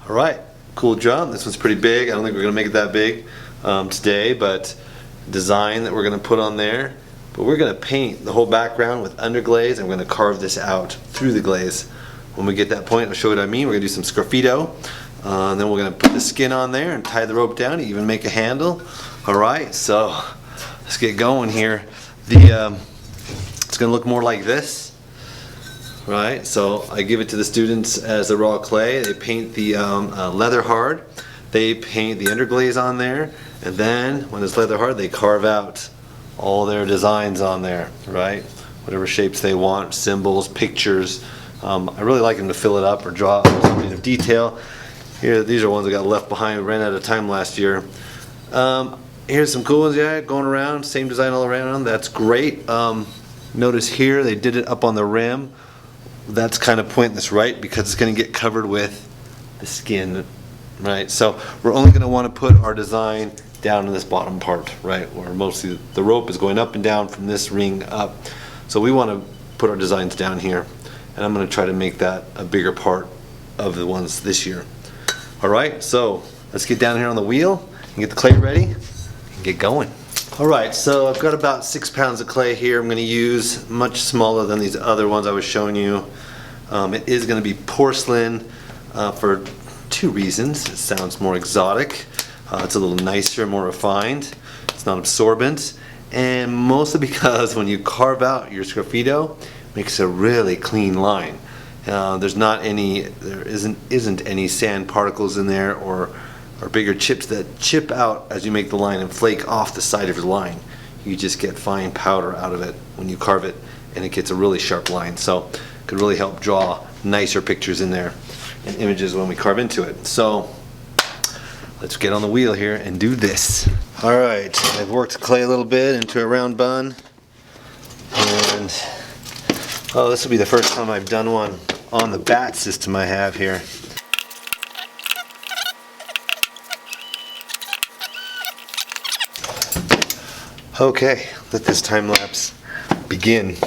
Alright, cool job. This one's pretty big. I don't think we're going to make it that big today, but design that we're going to put on there. But we're going to paint the whole background with underglaze, and we're going to carve this out through the glaze. When we get that point, I'll show you what I mean. We're going to do some sgraffito, and then we're going to put the skin on there and tie the rope down, even make a handle. Alright, so let's get going here. It's going to look more like this. Right, so I give it to the students as the raw clay. They paint the leather hard. They paint the underglaze on there, and then when it's leather hard, they carve out all their designs on there. Right, whatever shapes they want, symbols, pictures. I really like them to fill it up or draw something of detail. Here, these are ones that got left behind. We ran out of time last year. Here's some cool ones, yeah, going around. Same design all around. That's great. Notice here they did it up on the rim. That's kind of pointing this right because it's going to get covered with the skin, right? So we're only going to want to put our design down in this bottom part, right, where mostly the rope is going up and down from this ring up. So we want to put our designs down here, and I'm going to try to make that a bigger part of the ones this year. All right, so let's get down here on the wheel and get the clay ready and get going. All right, so I've got about 6 pounds of clay here. I'm going to use much smaller than these other ones I was showing you. It is going to be porcelain for two reasons. It sounds more exotic. It's a little nicer, more refined. It's not absorbent, and mostly because when you carve out your sgraffito, it makes a really clean line. There isn't any sand particles in there or bigger chips that chip out as you make the line and flake off the side of your line. You just get fine powder out of it when you carve it, and it gets a really sharp line. So it could really help draw nicer pictures in there and images when we carve into it. So let's get on the wheel here and do this. All right, I've worked clay a little bit into a round bun, and oh, this will be the first time I've done one on the bat system I have here. Okay, let this time lapse begin.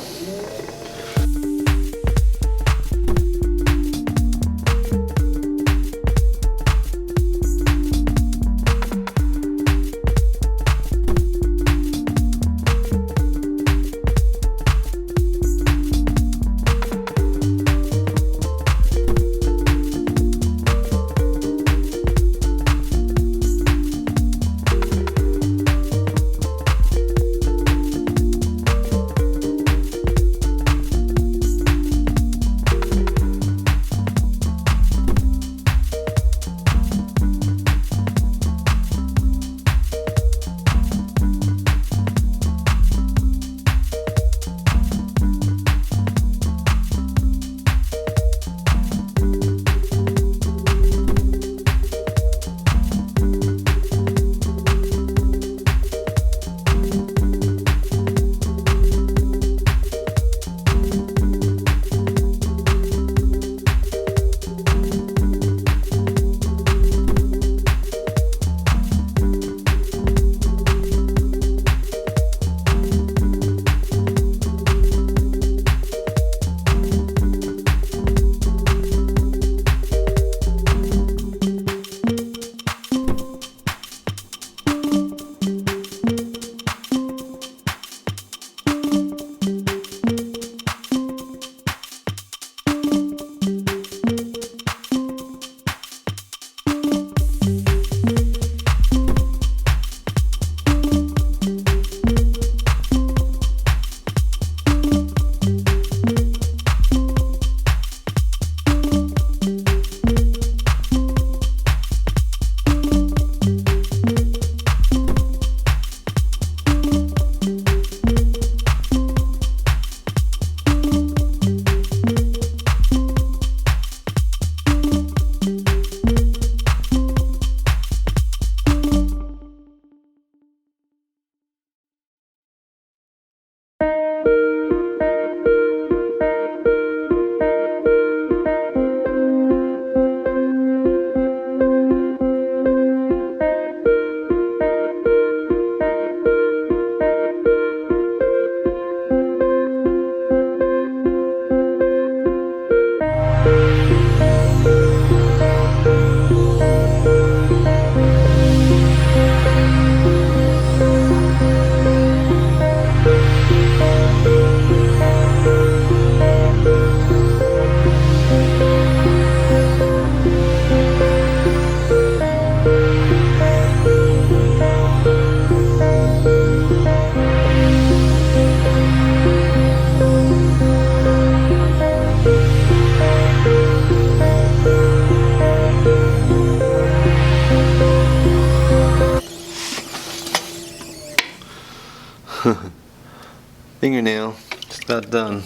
Fingernail, just about done.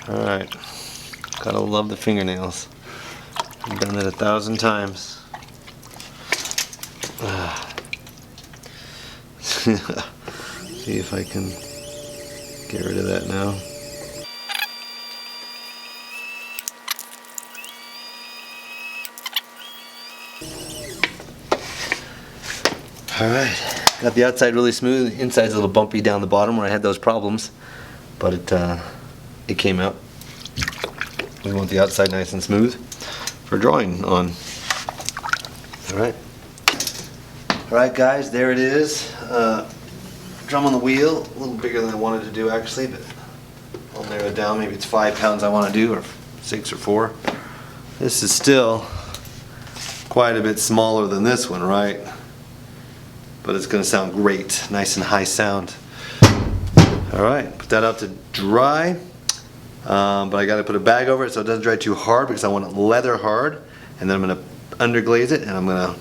Alright, gotta love the fingernails. I've done it 1,000 times. See if I can get rid of that now. Alright, got the outside really smooth, inside's a little bumpy down the bottom where I had those problems, but it came out. We want the outside nice and smooth for drawing on. Alright guys, there it is. Drum on the wheel, a little bigger than I wanted to do actually, but I'll narrow it down. Maybe it's 5 pounds I want to do, or 6 or 4. This is still quite a bit smaller than this one, right? But it's going to sound great, nice and high sound. Alright, put that out to dry. But I got to put a bag over it so it doesn't dry too hard because I want it leather hard. And then I'm going to underglaze it and I'm going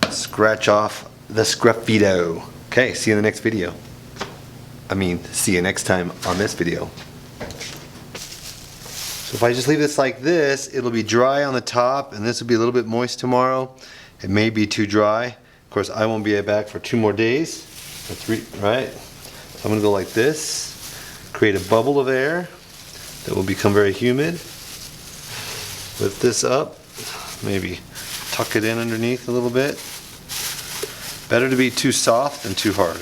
to scratch off the sgraffito. Okay, see you in the next video. See you next time on this video. So if I just leave this like this, it'll be dry on the top and this will be a little bit moist tomorrow. It may be too dry. Of course, I won't be back for 2 more days. Or 3, right? So I'm going to go like this, create a bubble of air that will become very humid. Lift this up, maybe tuck it in underneath a little bit. Better to be too soft than too hard.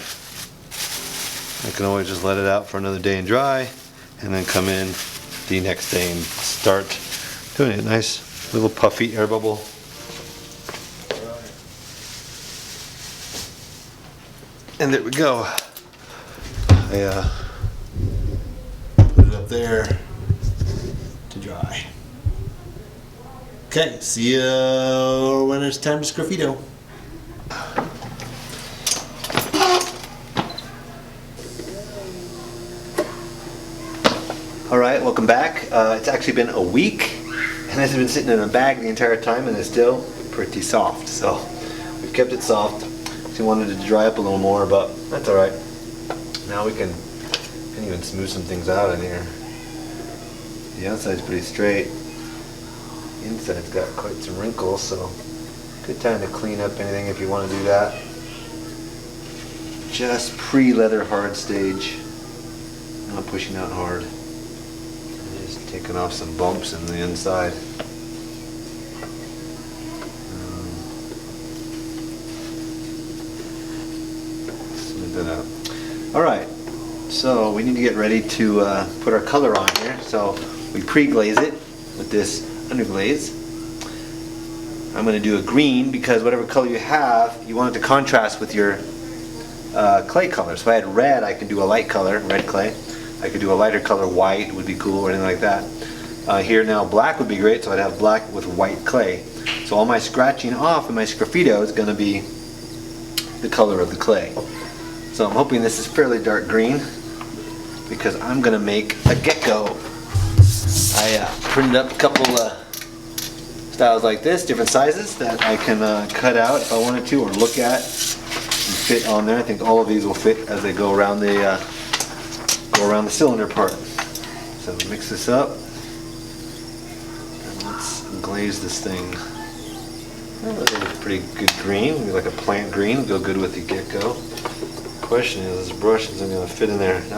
I can always just let it out for another day and dry, and then come in the next day and start doing it. Nice little puffy air bubble. And there we go. I put it up there to dry. Okay, see you when it's time to sgraffito. Alright, welcome back. It's actually been a week and it's been sitting in a bag the entire time and it's still pretty soft. So we've kept it soft. We wanted it to dry up a little more, but that's alright. Now we can even smooth some things out in here. The outside's pretty straight. The inside's got quite some wrinkles, so good time to clean up anything if you want to do that. Just pre-leather hard stage. Not pushing out hard. Just taking off some bumps in the inside. Smooth that out. Alright, so we need to get ready to put our color on here. So we pre-glaze it with this underglaze. I'm going to do a green because whatever color you have, you want it to contrast with your clay color. So if I had red, I could do a light color, red clay. I could do a lighter color, white would be cool, or anything like that. Here now, black would be great, so I'd have black with white clay. So all my scratching off and my sgraffito is going to be the color of the clay. So I'm hoping this is fairly dark green because I'm going to make a gecko. I printed up a couple styles like this, different sizes that I can cut out if I wanted to, or look at and fit on there. I think all of these will fit as they go around the cylinder part. So mix this up and let's glaze this thing. That's a pretty good green, maybe like a plant green, go good with the gecko. Question is, this brush isn't going to fit in there. It's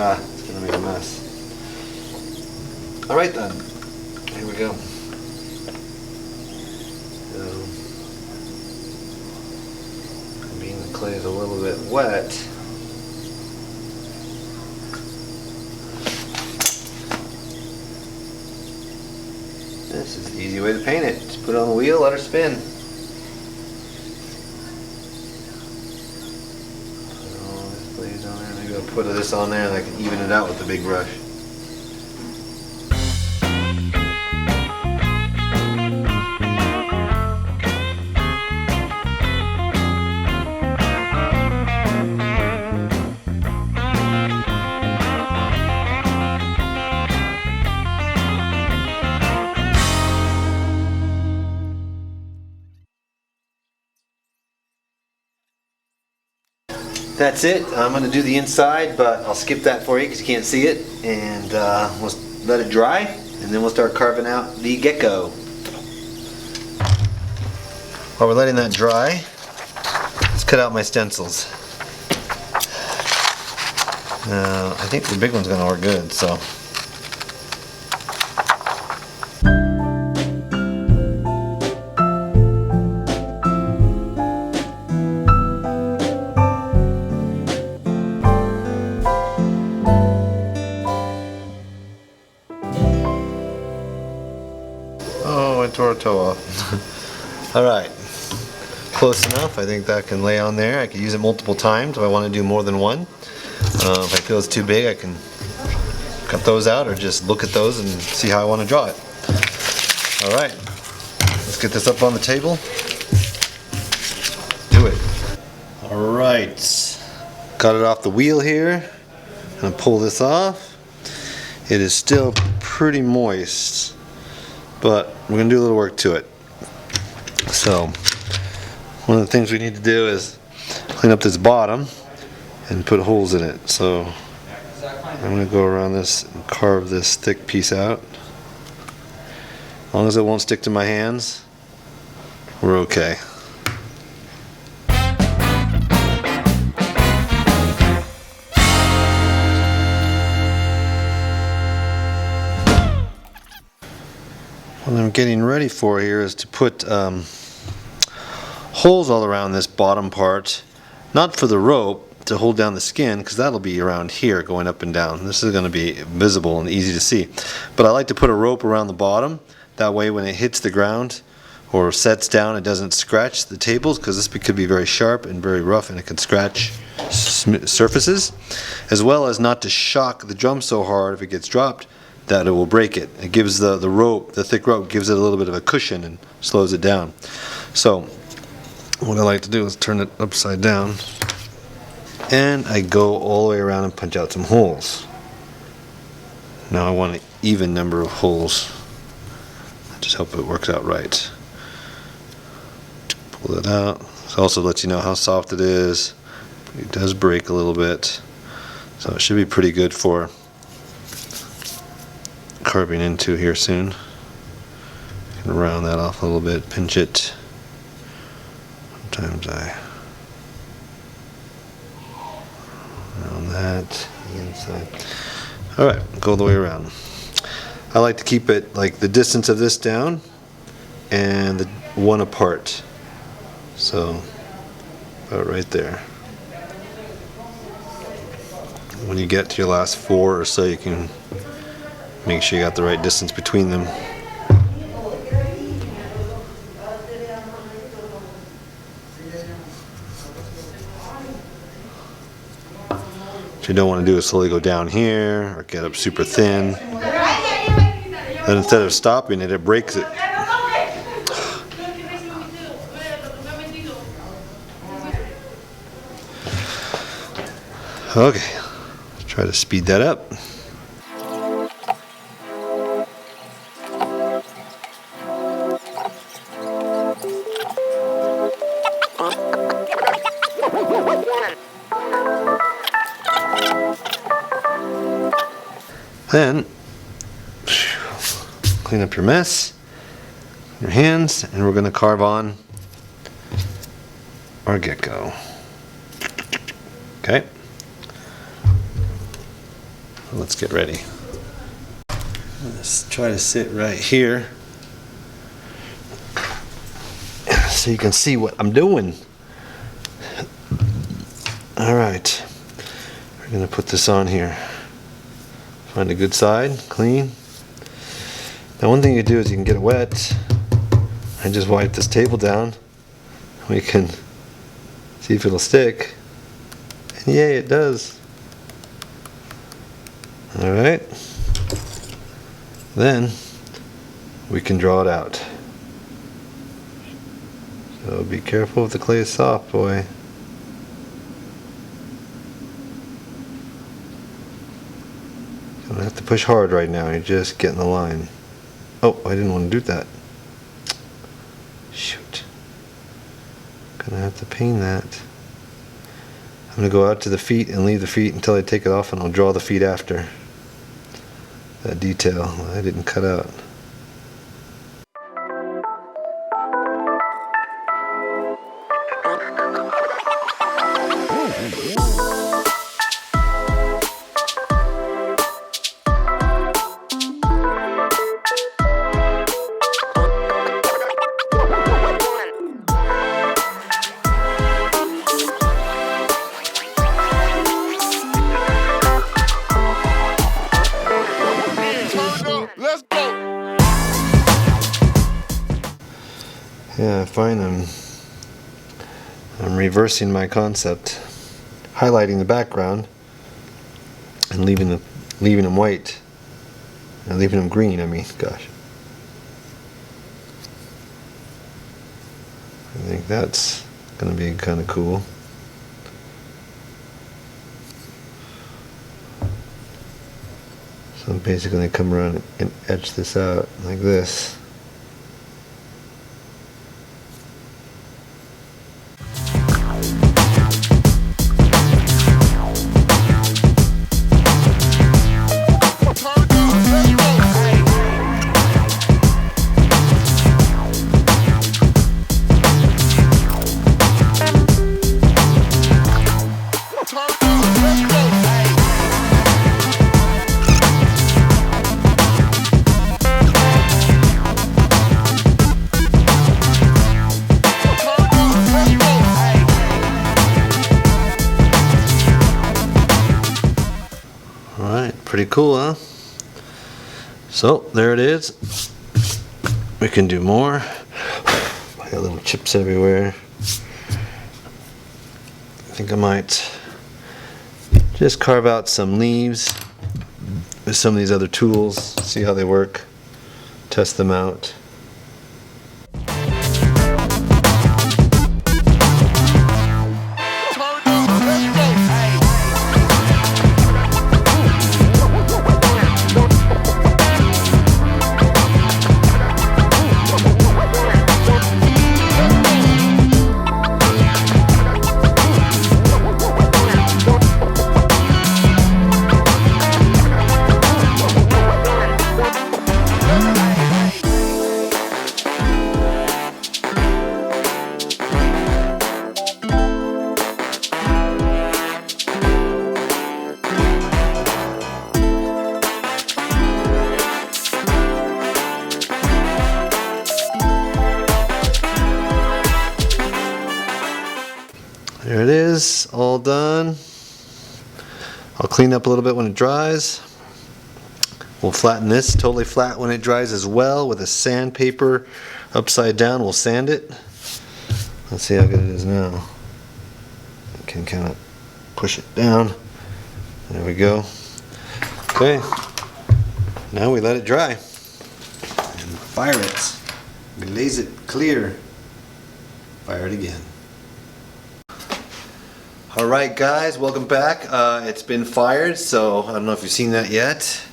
going to make a mess. Alright then, here we go. Being the clay is a little bit wet, this is the easy way to paint it. Just put it on the wheel, let her spin. Maybe I'll put this on there and I can even it out with the big brush. that's it. I'm going to do the inside, but I'll skip that for you because you can't see it. And we'll let it dry, and then we'll start carving out the gecko. While we're letting that dry, let's cut out my stencils. I think the big one's going to work good, so. Oh, I tore a toe off. Alright, close enough. I think that can lay on there. I can use it multiple times if I want to do more than one. If I feel it's too big, I can cut those out or just look at those and see how I want to draw it. Alright, let's get this up on the table. Do it. Alright, got it off the wheel here. I'm going to pull this off. It is still pretty moist, but we're going to do a little work to it. So, one of the things we need to do is clean up this bottom and put holes in it. So I'm going to go around this and carve this thick piece out. As long as it won't stick to my hands, we're okay. What I'm getting ready for here is to put holes all around this bottom part, not for the rope to hold down the skin, because that'll be around here going up and down. This is going to be visible and easy to see, but I like to put a rope around the bottom, that way when it hits the ground or sets down it doesn't scratch the tables, because this could be very sharp and very rough and it can scratch surfaces, as well as not to shock the drum so hard if it gets dropped that it will break it. It gives the rope, the thick rope gives it a little bit of a cushion and slows it down. So what I like to do is turn it upside down, and I go all the way around and punch out some holes. Now I want an even number of holes. I just hope it works out right. Pull it out. This also lets you know how soft it is. It does break a little bit, so it should be pretty good for carving into here soon. I can round that off a little bit, pinch it. Sometimes I round that, the inside. Alright, go the way around. I like to keep it like the distance of this down and the one apart. So, about right there. When you get to your last 4 or so, you can make sure you got the right distance between them. What you don't want to do is slowly go down here or get up super thin. Then instead of stopping it, it breaks it. Okay, let's try to speed that up. Then clean up your mess, your hands, and we're going to carve on our gecko. Okay, let's get ready. Let's try to sit right here so you can see what I'm doing. Alright, we're going to put this on here. Find a good side, clean. Now one thing you do is you can get it wet. I just wipe this table down. We can see if it'll stick. And yay, it does. Alright. Then we can draw it out. So be careful if the clay is soft, boy. You don't have to push hard right now, you're just getting the line. Oh, I didn't want to do that. Shoot. Gonna have to paint that. going to go out to the feet and leave the feet until I take it off, and I'll draw the feet after. That detail I didn't cut out. Yeah, I find I'm reversing my concept, highlighting the background and leaving them white, and leaving them green. I mean, gosh, I think that's gonna be kind of cool. So I'm basically gonna come around and etch this out like this. Pretty cool, huh? So there it is. We can do more. I got little chips everywhere. I think I might just carve out some leaves with some of these other tools, see how they work, test them out. There it is, all done. I'll clean up a little bit when it dries. We'll flatten this totally flat when it dries as well with a sandpaper upside down. We'll sand it. Let's see how good it is now. I can kind of push it down. There we go. Okay, now we let it dry and fire it. Glaze it clear. Fire it again. Alright guys, welcome back. It's been fired, so I don't know if you've seen that yet.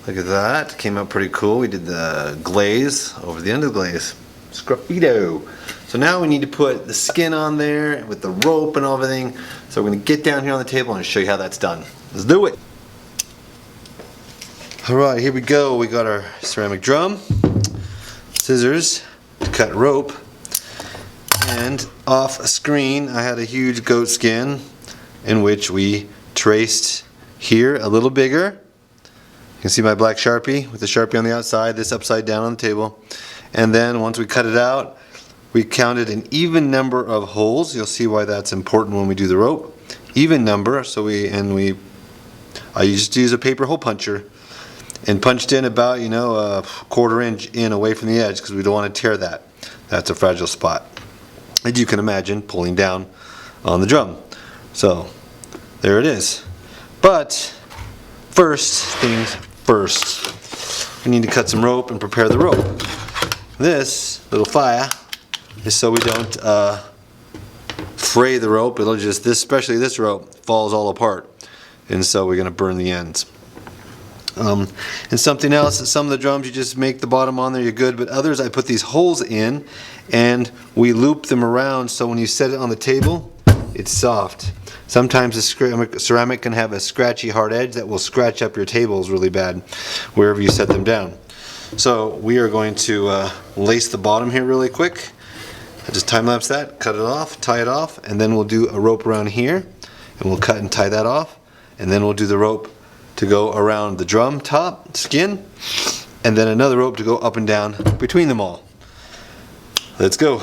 Look at that, came out pretty cool. We did the glaze over the underglaze. Sgraffito. So now we need to put the skin on there with the rope and everything. So we're going to get down here on the table and show you how that's done. Let's do it. Alright, here we go. We got our ceramic drum, scissors to cut rope, and off a screen I had a huge goat skin in which we traced here a little bigger. You can see my black Sharpie with the Sharpie on the outside, this upside down on the table. And then once we cut it out, we counted an even number of holes. You'll see why that's important when we do the rope. Even number, so I just use a paper hole puncher and punched in about, a 1/4 inch in away from the edge because we don't want to tear that. That's a fragile spot, as you can imagine, pulling down on the drum. So there it is. But first things first, we need to cut some rope and prepare the rope. This little fire is so we don't fray the rope. It'll just, especially this rope, falls all apart, and so we're going to burn the ends. And something else, some of the drums you just make the bottom on there, you're good, but others I put these holes in and we loop them around so when you set it on the table it's soft. Sometimes the ceramic can have a scratchy hard edge that will scratch up your tables really bad wherever you set them down. So we are going to lace the bottom here really quick. I just time lapse that, cut it off, tie it off, and then we'll do a rope around here, and we'll cut and tie that off, and then we'll do the rope to go around the drum top skin, and then another rope to go up and down between them all. Let's go.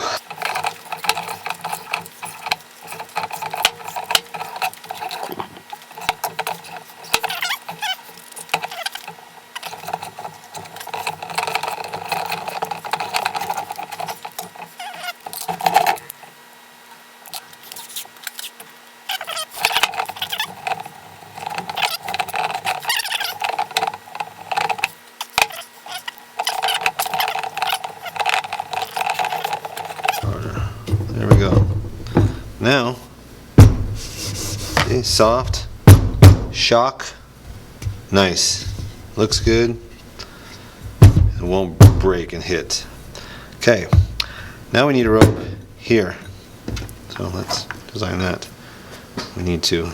There we go. Now, see, soft, shock, nice. Looks good. It won't break and hit. Okay, now we need a rope here. So let's design that. We need to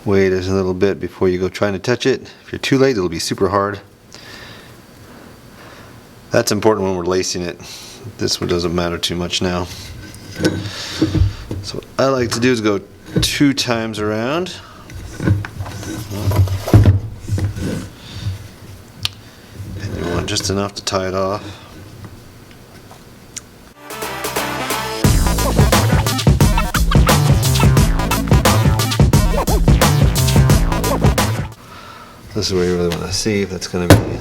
wait a little bit before you go trying to touch it. If you're too late, it'll be super hard. That's important when we're lacing it. This one doesn't matter too much now. So what I like to do is go 2 times around. And you want just enough to tie it off. This is where you really want to see if that's going to be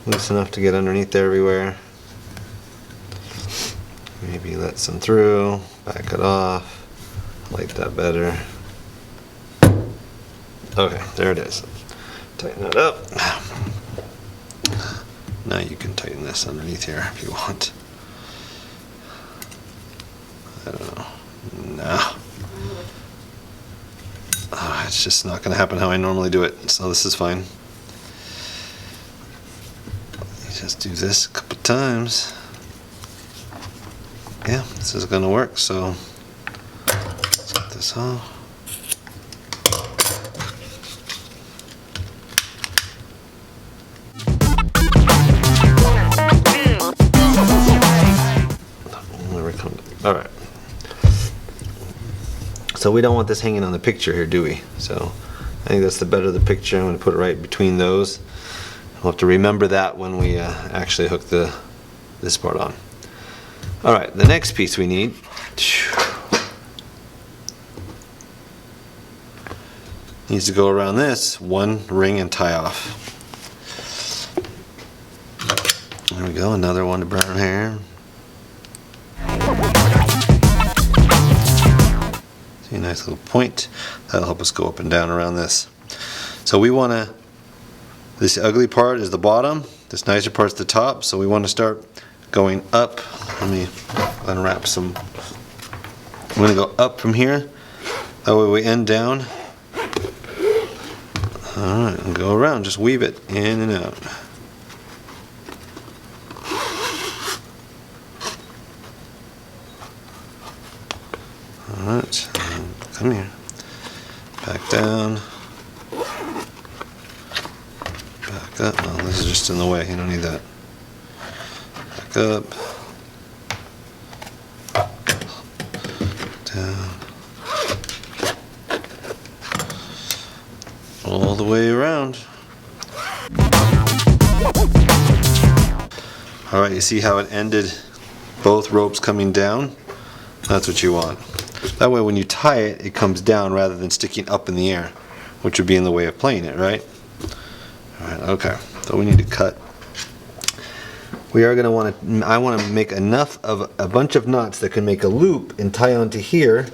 loose enough to get underneath there everywhere. Maybe let some through, back it off, I like that better. Okay, there it is. Tighten that up. Now you can tighten this underneath here if you want. I don't know. No. It's just not going to happen how I normally do it, so this is fine. You just do this a couple times. Yeah, this is going to work, so let's get this off. Alright. So we don't want this hanging on the picture here, do we? So I think that's the better the picture. I'm going to put it right between those. We'll have to remember that when we actually hook this part on. Alright, the next piece we need needs to go around this one ring and tie off. There we go, another one to brown hair. See a nice little point. That'll help us go up and down around this. So we want to, this ugly part is the bottom, this nicer part's the top, so we want to start going up. Let me unwrap some. I'm going to go up from here. That way we end down. Alright, and go around, just weave it in and out. Alright, come here. Back down. Back up. Oh, this is just in the way, you don't need that. Back up. Down. All the way around. Alright, you see how it ended both ropes coming down? That's what you want. That way when you tie it, it comes down rather than sticking up in the air, which would be in the way of playing it, right? Alright, okay. So we need to cut. We are going to want to, I want to make enough of a bunch of knots that can make a loop and tie onto here,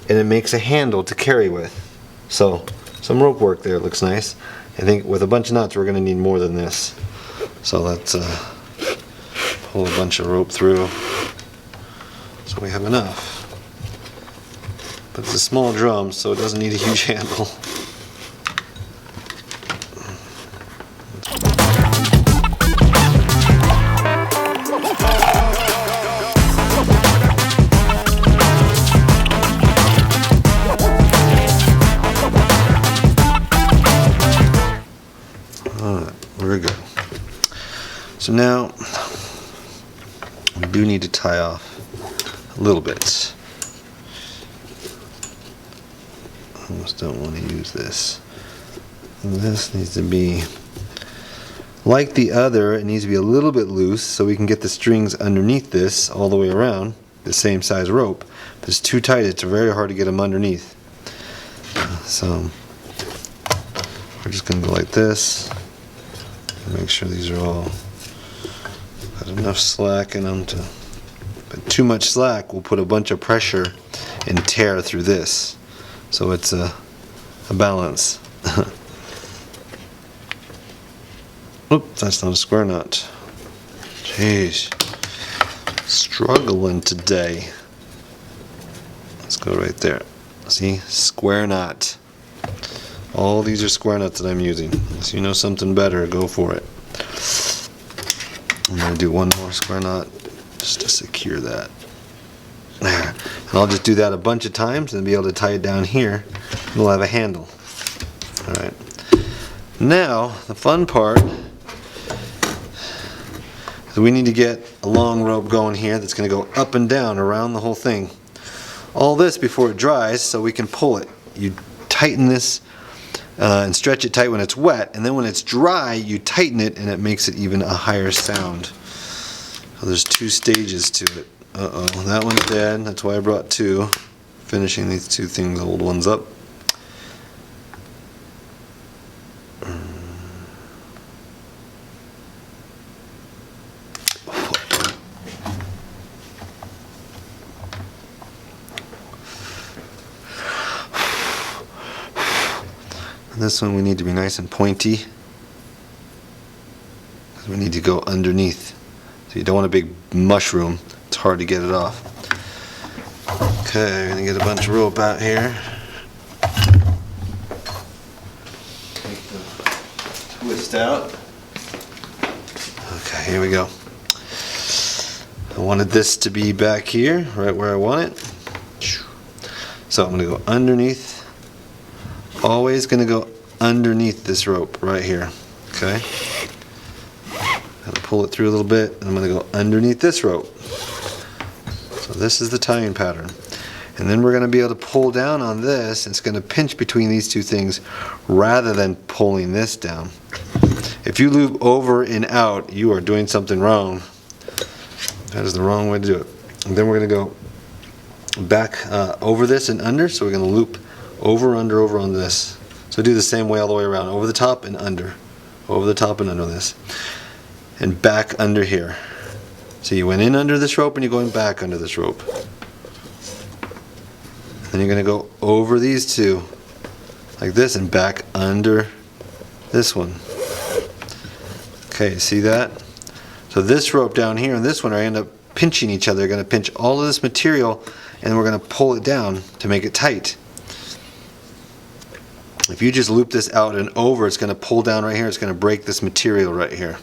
and it makes a handle to carry with. So, some rope work there, looks nice. I think with a bunch of knots we're going to need more than this. So let's pull a bunch of rope through. So we have enough. But it's a small drum, so it doesn't need a huge handle. Alright, we're good. So now we do need to tie off a little bit. Almost don't want to use this. And this needs to be like the other. It needs to be a little bit loose so we can get the strings underneath this all the way around, the same size rope. If it's too tight, it's very hard to get them underneath. So we're just going to go like this. Make sure these are all got enough slack in them to. But too much slack will put a bunch of pressure and tear through this. So it's a balance. Oops, that's not a square knot. Jeez. Struggling today. Let's go right there. See? Square knot. All these are square nuts that I'm using. So you know something better, go for it. I'm going to do one more square knot just to secure that. There. And I'll just do that a bunch of times and be able to tie it down here. And we'll have a handle. Alright. Now, the fun part is we need to get a long rope going here that's going to go up and down around the whole thing. All this before it dries so we can pull it. You tighten this and stretch it tight when it's wet, and then when it's dry you tighten it and it makes it even a higher sound. So there's two stages to it. Uh-oh, that one's dead. That's why I brought two. Finishing these two things, old ones up. This one we need to be nice and pointy because we need to go underneath. So you don't want a big mushroom. It's hard to get it off. Okay, we're going to get a bunch of rope out here. Take the twist out. Okay, here we go. I wanted this to be back here, right where I want it. So I'm going to go underneath. Always going to go underneath this rope right here. Okay? Got to pull it through a little bit, and I'm going to go underneath this rope. So this is the tying pattern. And then we're going to be able to pull down on this, and it's going to pinch between these two things rather than pulling this down. If you loop over and out, you are doing something wrong. That is the wrong way to do it. And then we're going to go back over this and under, so we're going to loop over, under, over on this. So do the same way all the way around. Over the top and under. Over the top and under this. And back under here. So you went in under this rope and you're going back under this rope. Then you're going to go over these two. Like this and back under this one. Okay, see that? So this rope down here and this one are end up pinching each other. They're going to pinch all of this material and we're going to pull it down to make it tight. If you just loop this out and over, it's going to pull down right here. It's going to break this material right here.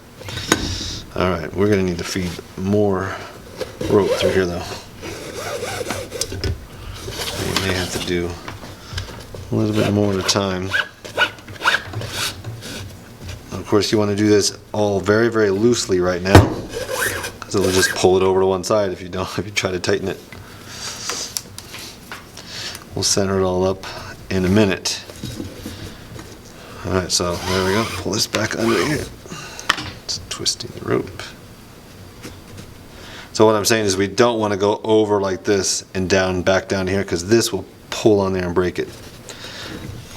Alright, we're going to need to feed more rope through here though. We may have to do a little bit more at a time. Of course, you want to do this all very, very loosely right now, because it'll just pull it over to one side if you try to tighten it. We'll center it all up in a minute. Alright, so there we go. Pull this back under here. It's twisting the rope. So what I'm saying is we don't want to go over like this and down, back down here, because this will pull on there and break it.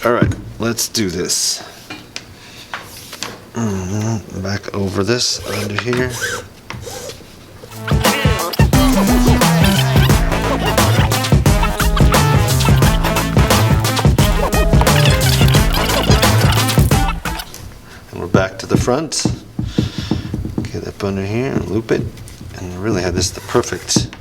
Alright, let's do this. Back over this, under here. And we're back to the front. Get up under here and loop it. And really have this the perfect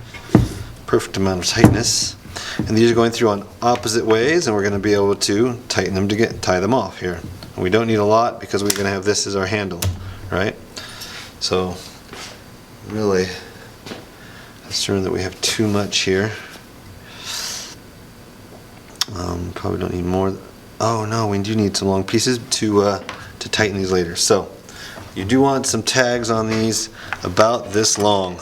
perfect amount of tightness. And these are going through on opposite ways, and we're going to be able to tighten them to tie them off here. And we don't need a lot because we're going to have this as our handle, right? So really concerned that we have too much here. Probably don't need more. Oh no, we do need some long pieces to tighten these later. So you do want some tags on these about this long.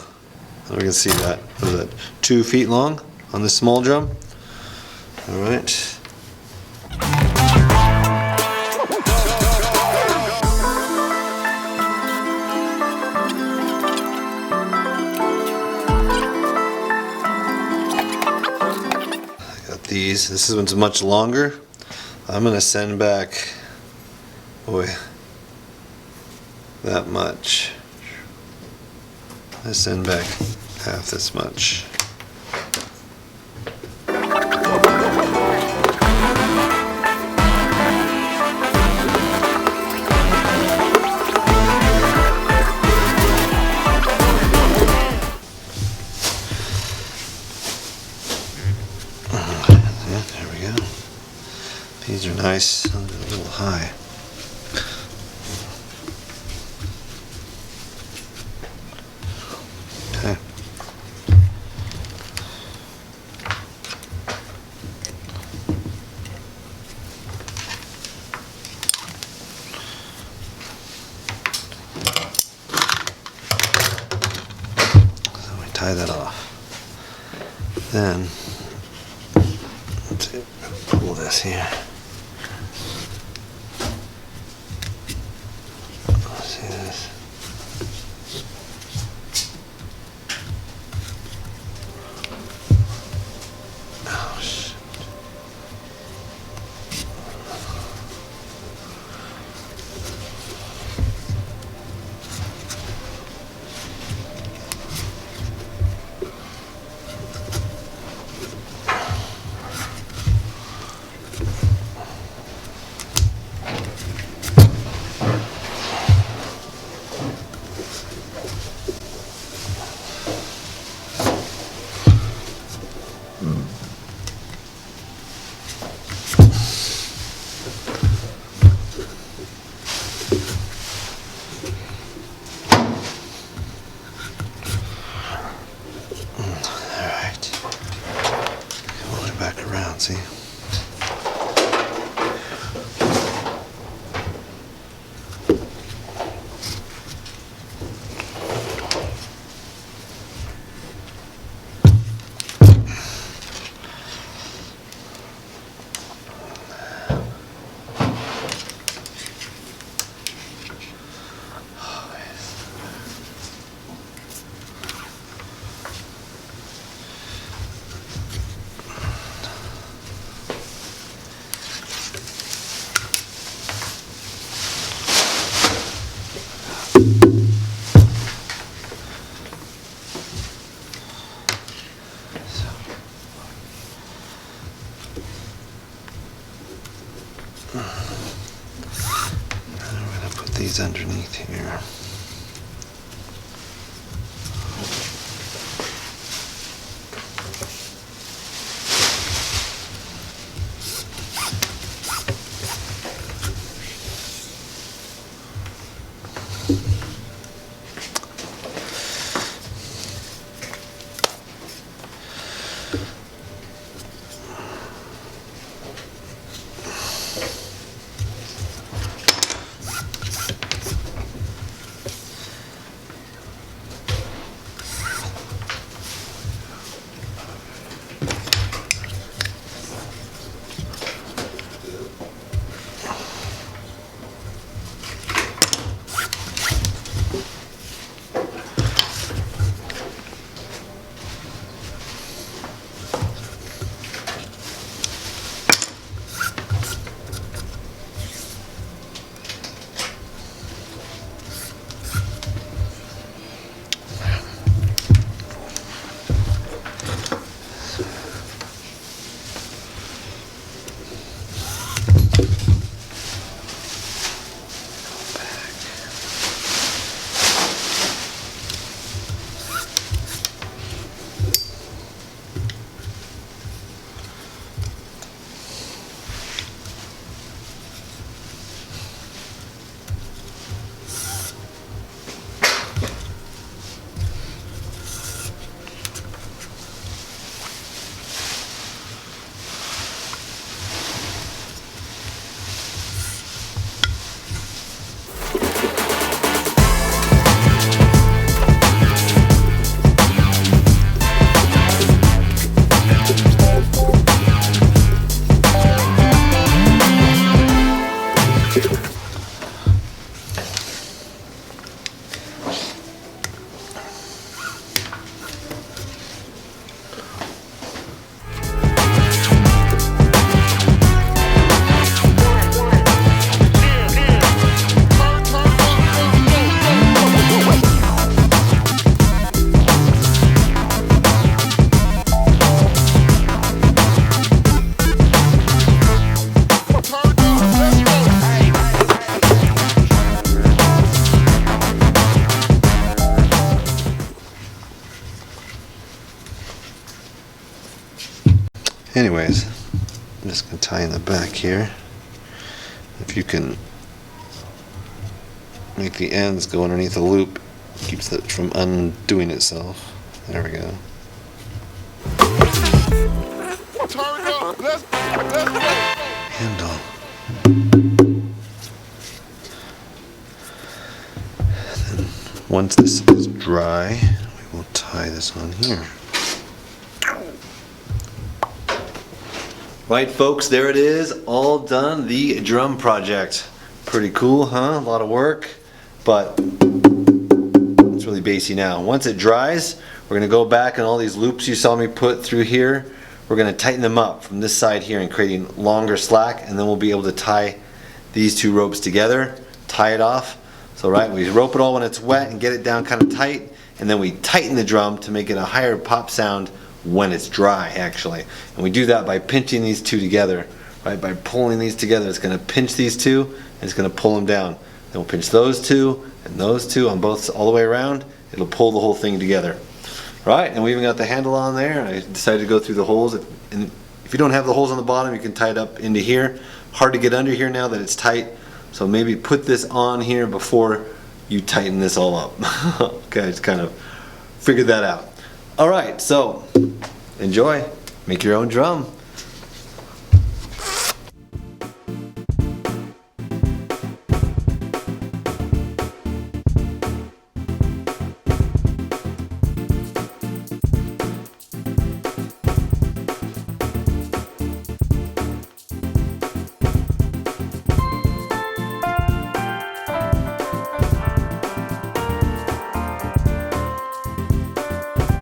We can see that. What is that? 2 feet long on this small drum. All right. These. This one's much longer. I'm gonna send back, boy, that much. I send back half this much. These are nice, a little high. Okay. So we tie that off. Then, let's see, pull this here. See? I'm going to put these underneath here. Anyways, I'm just going to tie in the back here. If you can make the ends go underneath the loop, keeps it from undoing itself. There we go. Handle. Then once this is dry, we will tie this on here. Right, folks, there it is, all done, the drum project. Pretty cool, huh? A lot of work, but it's really bassy now. Once it dries, we're gonna go back and all these loops you saw me put through here, we're gonna tighten them up from this side here and creating longer slack, and then we'll be able to tie these two ropes together, tie it off. So right, we rope it all when it's wet and get it down kind of tight, and then we tighten the drum to make it a higher pop sound when it's dry, actually. And we do that by pinching these two together, right? By pulling these together, it's gonna pinch these two, and it's gonna pull them down. Then we'll pinch those two and those two on both, all the way around. It'll pull the whole thing together. Right, and we even got the handle on there. I decided to go through the holes. And if you don't have the holes on the bottom, you can tie it up into here. Hard to get under here now that it's tight. So maybe put this on here before you tighten this all up. Okay, just kind of figured that out. All right, so enjoy. Make your own drum.